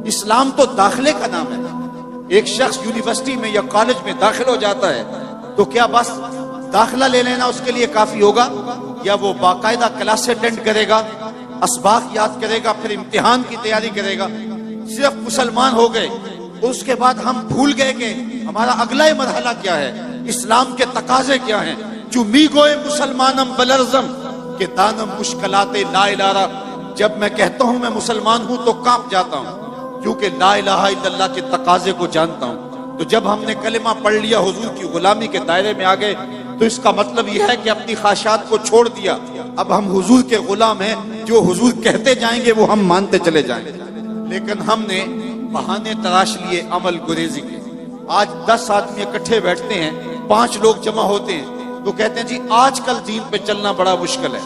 اسلام تو داخلے کا نام ہے. ایک شخص یونیورسٹی میں یا کالج میں داخل ہو جاتا ہے تو کیا بس داخلہ لے لینا اس کے لیے کافی ہوگا، یا وہ باقاعدہ کلاس اٹینڈ کرے گا، اسباق یاد کرے گا، پھر امتحان کی تیاری کرے گا؟ صرف مسلمان ہو گئے اس کے بعد ہم بھول گئے کہ ہمارا اگلا مرحلہ کیا ہے، اسلام کے تقاضے کیا ہیں. جو می گوئے مسلمانم بلرزم کہ دانم مشکلات لا الہ. جب میں کہتا ہوں میں مسلمان ہوں تو کانپ جاتا ہوں، کیونکہ لا الہ الا اللہ کے تقاضے کو جانتا ہوں. تو جب ہم نے کلمہ پڑھ لیا، حضور کی غلامی کے دائرے میں آ گئے، تو اس کا مطلب یہ ہے کہ اپنی خواہشات کو چھوڑ دیا. اب ہم حضور کے غلام ہیں، جو حضور کہتے جائیں گے وہ ہم مانتے چلے جائیں. لیکن ہم نے بہانے تراش لیے عمل گریزی کے. آج 10 آدمی اکٹھے بیٹھتے ہیں، 5 لوگ جمع ہوتے ہیں تو کہتے ہیں جی آج کل دین پہ چلنا بڑا مشکل ہے،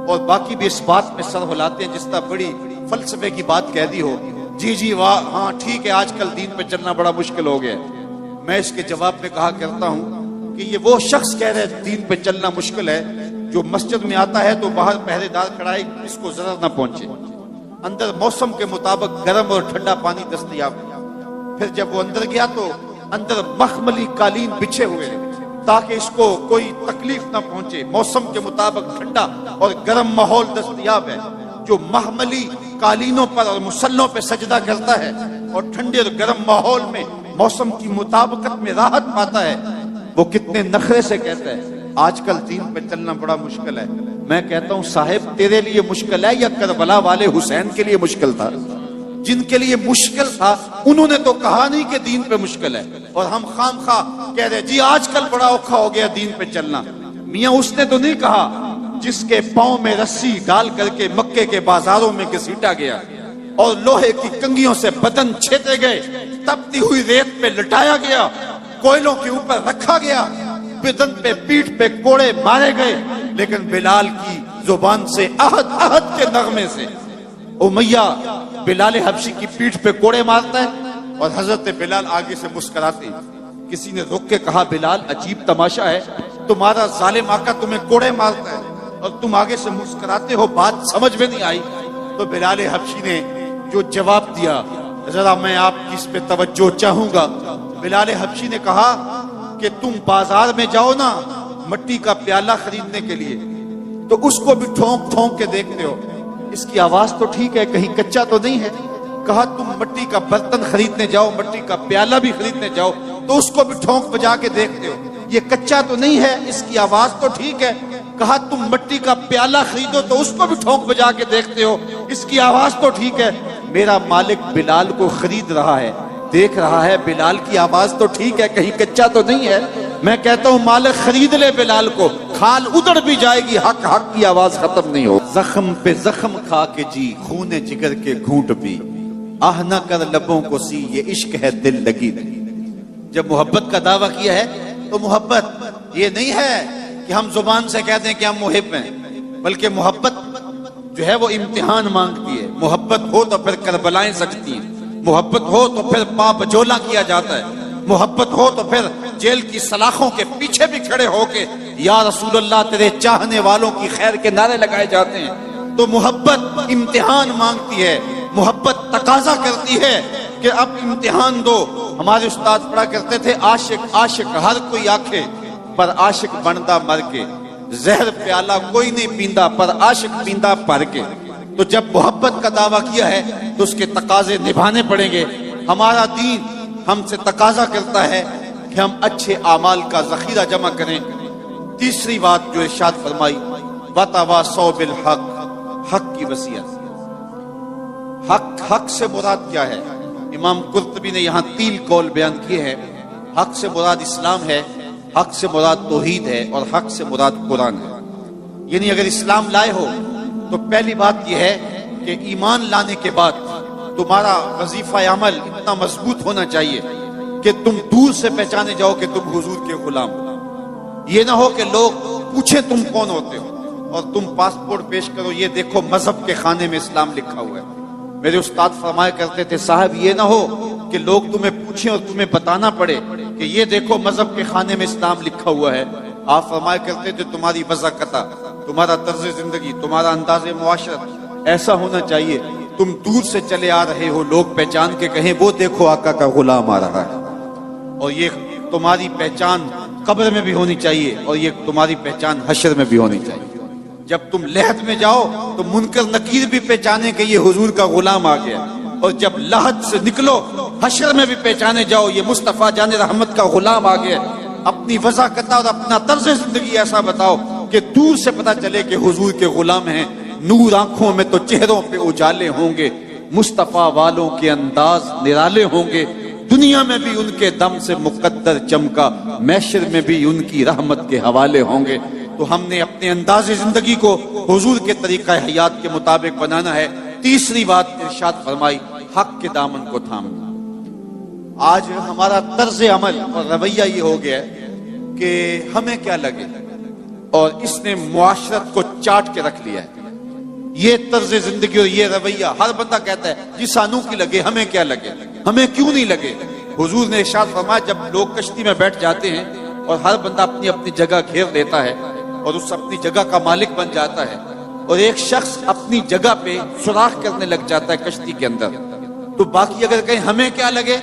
اور باقی بھی اس بات میں سر ہلاتے ہیں جس طرح بڑی فلسفے کی بات کہہ دی ہو. جی واہ ہاں ٹھیک ہے، آج کل دین پہ چلنا بڑا مشکل ہو گیا. میں اس کے جواب میں کہا کرتا ہوں کہ یہ وہ شخص کہہ رہے دین پہ چلنا مشکل ہے جو مسجد میں آتا ہے تو باہر پہرے دار کھڑا ہے اس کو ضرر نہ پہنچے، اندر موسم کے مطابق گرم اور ٹھنڈا پانی دستیاب. پھر جب وہ اندر گیا تو اندر مخملی قالین بچھے ہوئے تاکہ اس کو کوئی تکلیف نہ پہنچے. موسم کے مطابق ٹھنڈا اور گرم ماحول دستیاب ہے. جو محملی قالینوں پر اور مسلوں پہ سجدہ کرتا ہے اور ٹھنڈے اور گرم ماحول میں موسم کی مطابقت میں راحت پاتا ہے، وہ کتنے نخرے سے کہتا ہے آج کل دین پہ چلنا بڑا مشکل ہے. میں کہتا ہوں صاحب تیرے لیے مشکل ہے یا کربلا والے حسین کے لیے مشکل تھا؟ جن کے لیے مشکل تھا انہوں نے تو کہا نہیں کہ دین پہ مشکل ہے، اور ہم خام خواہ کہہ رہے جی آج کل بڑا اوکھا ہو گیا دین پہ چلنا. میاں اس نے تو نہیں کہا جس کے پاؤں میں رسی ڈال کر کے مکے کے بازاروں میں گھسیٹا گیا اور لوہے کی کنگھیوں سے بدن چھیدے گئے، تپتی ہوئی ریت پہ لٹایا گیا، کوئلوں کے اوپر رکھا گیا، بدن پہ پیٹھ پہ کوڑے مارے گئے، لیکن بلال کی زبان سے احد احد کے نغمے سے امیہ بلال حبشی کی پیٹھ پہ کوڑے مارتا ہے اور حضرت بلال آگے سے مسکراتے ہیں. کسی نے رک کے کہا بلال عجیب تماشا ہے، تمہارا ظالم آقا تمہیں کوڑے مارتا ہے اور تم آگے سے مسکراتے ہو، بات سمجھ میں نہیں آئی. تو بلال حبشی نے جو جواب دیا ذرا میں آپ کی اس پہ توجہ چاہوں گا. بلال حبشی نے کہا کہ تم بازار میں جاؤ نا مٹی کا پیالہ خریدنے کے لیے تو اس کو بھی ٹھونک ٹھونک کے دیکھتے ہو، اس کی آواز تو ٹھیک ہے کہیں کچا تو نہیں ہے. کہا تم مٹی کا برتن خریدنے جاؤ، مٹی کا پیالہ بھی خریدنے جاؤ تو اس کو بھی ٹھونک بجا کے دیکھتے ہو، یہ کچا تو نہیں ہے، اس کی آواز تو ٹھیک ہے. کہا تم مٹی کا پیالہ خریدو تو اس کو بھی ٹھونک بجا کے دیکھتے ہو، اس کی آواز تو ٹھیک ہے. میرا مالک بلال کو خرید رہا ہے، دیکھ رہا ہے بلال کی آواز تو ٹھیک ہے کہیں کچا تو نہیں ہے. میں کہتا ہوں مالک خرید لے بلال کو، کھال ادڑ بھی جائے گی، حق حق کی آواز ختم نہیں ہو. زخم پہ زخم کھا کے جی خون جگر کے گھونٹ پی، آہ نہ کر لبوں کو سی یہ عشق ہے دل لگی نہیں. جب محبت کا دعویٰ کیا ہے تو محبت یہ نہیں ہے کہ ہم زبان سے کہتے ہیں کہ ہم محب ہیں، بلکہ محبت جو ہے وہ امتحان مانگتی ہے. محبت ہو تو پھر کربلائیں سجتی ہیں، محبت ہو تو پھر پا بجولا کیا جاتا ہے، محبت ہو تو پھر جیل کی سلاخوں کے پیچھے بھی کھڑے ہو کے یا رسول اللہ تیرے چاہنے والوں کی خیر کے نعرے لگائے جاتے ہیں. تو محبت امتحان مانگتی ہے، محبت تقاضا کرتی ہے کہ اب امتحان دو. ہمارے استاد پڑھا کرتے تھے عاشق عاشق ہر کوئی آنکھے پر عاشق بندا مر کے، زہر پیالہ کوئی نہیں پیندا پر عاشق پیندا پر کے. تو جب محبت کا دعویٰ کیا ہے تو اس کے تقاضے نبھانے پڑیں گے. ہمارا دین ہم سے تقاضا کرتا ہے کہ ہم اچھے اعمال کا ذخیرہ جمع کریں. تیسری بات جو ارشاد فرمائی وَتَوَاصَوْا بِالْحَقِّ، حق کی وصیت. حق سے مراد کیا ہے؟ امام قرطبی نے یہاں 3 قول بیان کیے ہیں. حق سے مراد اسلام ہے، حق سے مراد توحید ہے، اور حق سے مراد قرآن ہے. یعنی اگر اسلام لائے ہو تو پہلی بات یہ ہے کہ ایمان لانے کے بعد تمہارا وظیفہ عمل اتنا مضبوط ہونا چاہیے کہ تم دور سے پہچانے جاؤ کہ تم حضور کے غلام. یہ نہ ہو کہ لوگ پوچھیں تم کون ہوتے ہو اور تم پاسپورٹ پیش کرو یہ دیکھو مذہب کے خانے میں اسلام لکھا ہوا ہے. میرے استاد فرمایا کرتے تھے صاحب یہ نہ ہو کہ لوگ تمہیں پوچھیں اور تمہیں بتانا پڑے کہ یہ دیکھو مذہب کے خانے میں اسلام لکھا ہوا ہے. آپ فرمایا کرتے تھے تمہاری وضاقتہ، تمہارا طرز زندگی، تمہارا انداز معاشرت ایسا ہونا چاہیے تم دور سے چلے آ رہے ہو، لوگ پہچان کے کہیں وہ دیکھو آقا کا غلام آ رہا ہے. اور یہ تمہاری پہچان قبر میں بھی ہونی چاہیے، اور یہ تمہاری پہچان حشر میں بھی ہونی چاہیے. جب تم لحد میں جاؤ تو منکر نکیر بھی پہچانے کہ یہ حضور کا غلام آ گیا، اور جب لحد سے نکلو حشر میں بھی پہچانے جاؤ یہ مصطفیٰ جان رحمت کا غلام آ گیا. اپنی وضاحت اور اپنا طرز زندگی ایسا بتاؤ کہ دور سے پتہ چلے کہ حضور کے غلام ہیں. نور آنکھوں میں تو چہروں پہ اجالے ہوں گے، مصطفیٰ والوں کے انداز نرالے ہوں گے. دنیا میں بھی ان کے دم سے مقدر چمکا، محشر میں بھی ان کی رحمت کے حوالے ہوں گے. تو ہم نے اپنے انداز زندگی کو حضور کے طریقہ حیات کے مطابق بنانا ہے. تیسری بات ارشاد فرمائی، حق کے دامن کو تھامنا. آج ہمارا طرز عمل اور رویہ یہ ہو گیا ہے کہ ہمیں کیا لگے، اور اس نے معاشرت کو چاٹ کے رکھ لیا ہے. یہ طرز زندگی اور یہ رویہ ہر بندہ کہتا ہے جی سانو کی لگے، ہمیں کیا لگے، ہمیں کیوں نہیں لگے. حضور نے ارشاد فرمایا جب لوگ کشتی میں بیٹھ جاتے ہیں اور ہر بندہ اپنی اپنی جگہ گھیر لیتا ہے اور اس اپنی جگہ کا مالک بن جاتا ہے، اور ایک شخص اپنی جگہ پہ سوراخ کرنے لگ جاتا ہے کشتی کے اندر، تو باقی اگر کہیں ہمیں کیا لگے،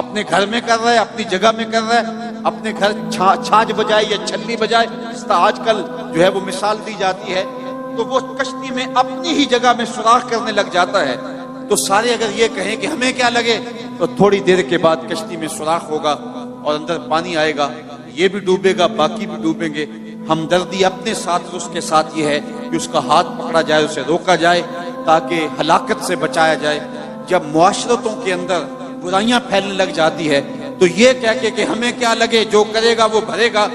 اپنے گھر میں کر رہا ہے، اپنی جگہ میں کر رہا ہے، اپنے گھر چھاج بجائے یا چھلی بجائے، اس طرح آج کل جو ہے وہ مثال دی جاتی ہے، تو وہ کشتی میں اپنی ہی جگہ میں سوراخ کرنے لگ جاتا ہے. تو سارے اگر یہ کہیں کہ ہمیں کیا لگے، تو تھوڑی دیر کے بعد کشتی میں سوراخ ہوگا اور اندر پانی آئے گا، یہ بھی ڈوبے گا، باقی بھی ڈوبیں گے. ہمدردی اپنے ساتھ اس کے ساتھ یہ ہے کہ اس کا ہاتھ پکڑا جائے، اسے روکا جائے تاکہ ہلاکت سے بچایا جائے. جب معاشرتوں کے اندر برائیاں پھیلنے لگ جاتی ہے تو یہ کہہ کے کہ ہمیں کیا لگے، جو کرے گا وہ بھرے گا،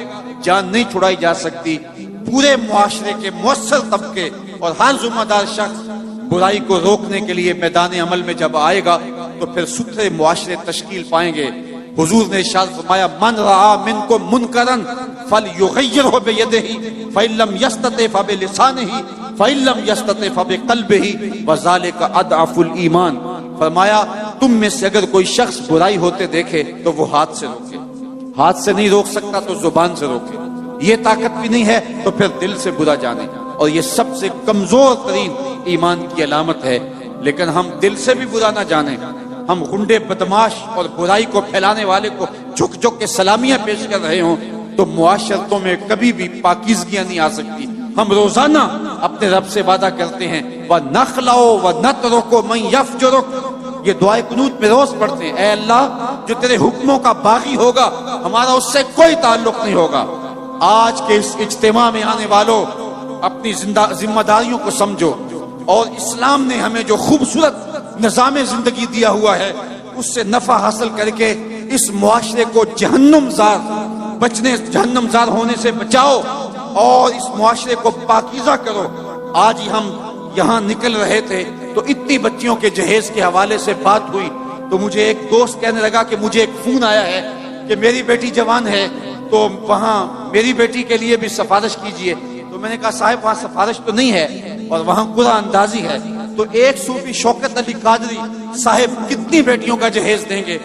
جان نہیں چھڑائی جا سکتی. پورے معاشرے کے مؤثر طبقے اور ہر ذمہ دار شخص برائی کو روکنے کے لیے میدان عمل میں جب آئے گا تو پھر ستھرے معاشرے تشکیل پائیں گے. حضور نے ارشاد فرمایا من رعا منکم منکرا فلیغیرہ بیدہ فإن لم یستطع فبلسانہ فإن لم یستطع فبقلبہ وذلک اضعف الایمان. فرمایا تم میں سے اگر کوئی شخص برائی ہوتے دیکھے تو وہ ہاتھ سے روکے، ہاتھ سے نہیں روک سکتا تو زبان سے روکے، یہ طاقت بھی نہیں ہے تو پھر دل سے برا جانے، اور یہ سب سے کمزور ترین ایمان کی علامت ہے. لیکن ہم دل سے بھی برا نہ جانیں، ہم غنڈے بدماش اور برائی کو پھیلانے والے کو جھک جھک کے سلامیاں پیش کر رہے ہوں تو معاشرتوں میں کبھی بھی پاکیزگیاں نہیں آ سکتی. ہم روزانہ اپنے رب سے وعدہ کرتے ہیں وَنَخْلَعُ وَنَتْرُكُ مَنْ يَفْجُرُكُ، یہ دعائے قنوت میں روز پڑھتے ہیں، اے اللہ جو تیرے حکموں کا باغی ہوگا ہمارا اس سے کوئی تعلق نہیں ہوگا. آج کے اس اجتماع میں آنے والوں اپنی ذمہ داریوں کو سمجھو، اور اسلام نے ہمیں جو خوبصورت نظام زندگی دیا ہوا ہے اس سے نفع حاصل کر کے اس معاشرے کو جہنم زار ہونے سے بچاؤ اور اس معاشرے کو پاکیزہ کرو. آج ہی ہم یہاں نکل رہے تھے تو اتنی بچیوں کے جہیز کے حوالے سے بات ہوئی تو مجھے ایک دوست کہنے لگا کہ مجھے ایک فون آیا ہے کہ میری بیٹی جوان ہے تو وہاں میری بیٹی کے لیے بھی سفارش کیجئے. تو میں نے کہا صاحب وہاں سفارش تو نہیں ہے اور وہاں قرآن اندازی ہے. تو ایک صوفی شوکت علی قادری صاحب کتنی بیٹیوں کا جہیز دیں گے؟